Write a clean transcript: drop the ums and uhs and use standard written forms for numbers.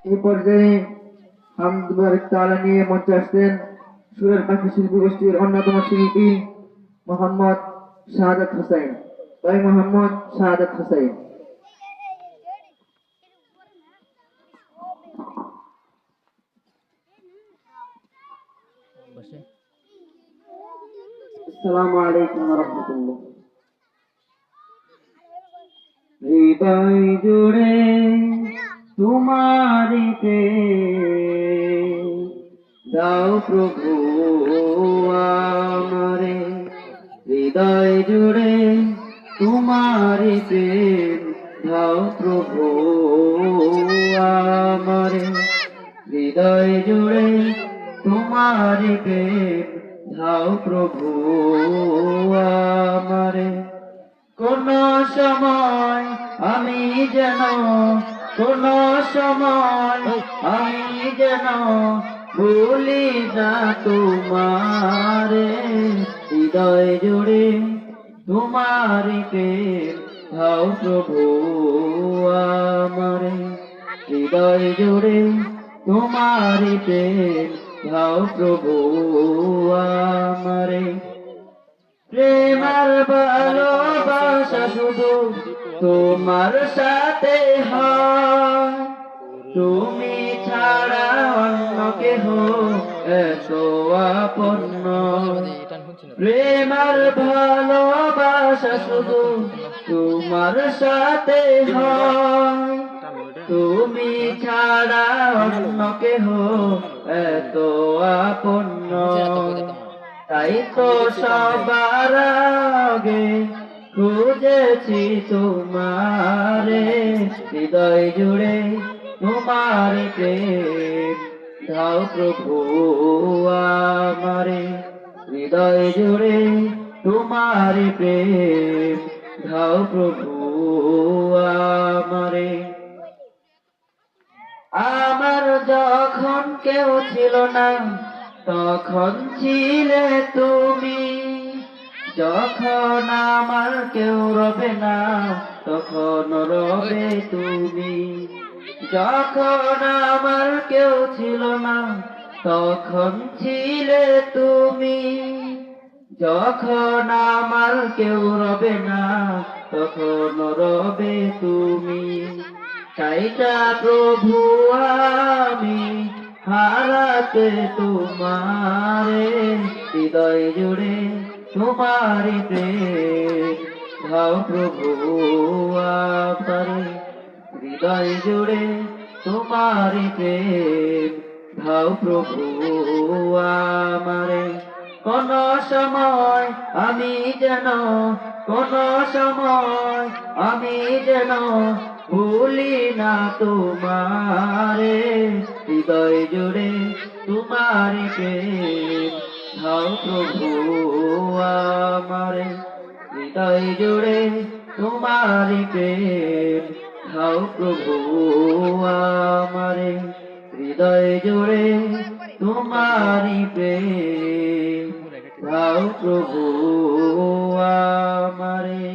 এই পর্যায়ে হামদ মুবারক তাআলা নিয়ে মঞ্চে আসছেন সুরের পাখি শিল্পী গোষ্ঠীর অন্যতম শিল্পী মোহাম্মদ শাহাদাত হোসেন। ভাই মোহাম্মদ শাহাদাত হোসেন। আসসালামু আলাইকুম ওয়া রাহমাতুল্লাহ। হৃদয় জুড়ে তোমারি প্রেম দাও প্রভু আমারে, হৃদয় জুড়ে তোমারি প্রেম দাও প্রভু আমারে, হৃদয় জুড়ে তোমারি প্রেম দাও প্রভু আমারে। কোন সময় আমি যেন, কোন সময় আমি যেন ভুলি না তোমারে, হৃদয় জুড়ে তোমারি প্রেম দাও প্রভু আমারে, হৃদয় জুড়ে তোমারি প্রেম দাও প্রভু আমারে। প্রেম আর ভালোবাসা শুধু তোমার সাথে হয়, তুমি ছাড়া অন্য কেহ এত আপন নয়। প্রেম আর ভালোবাসা শুধু তোমার সাথে হয়, তুমি ছাড়া অন্য কেহ এত আপন নয়। তাই তো সবার আগে খুঁজেছি তোমারে, হৃদয় জুড়ে তোমার প্রেম দাও প্রভু আমারে, হৃদয় জুড়ে তোমার প্রেম দাও প্রভু আমারে। আমার যখন কেউ ছিল না তখন ছিলে তুমি, যখন আমার কেউ রবে না তখন রবে তুমি, যখন আমার কেউ ছিল না তখন ছিলে তুমি, যখন আমার কেউ রবে না তখন রবে তুমি। চাইটা প্রভু আমি হারাতে তোমারে, হৃদয় জুড়ে তোমারি প্রেম দাও প্রভু আমারে, হৃদয় জুড়ে তোমারি প্রেম দাও প্রভু আমারে। কোন সময় আমি যেন, কোন সময় আমি যেন ভুলি না তোমারে, হৃদয় জুড়ে তোমারি প্রেম দাও প্রভু আমারে, হৃদয় জুড়ে তোমারি প্রেম দাও প্রভু আমারে, হৃদয় জুড়ে তোমারি প্রেম দাও প্রভু আমারে।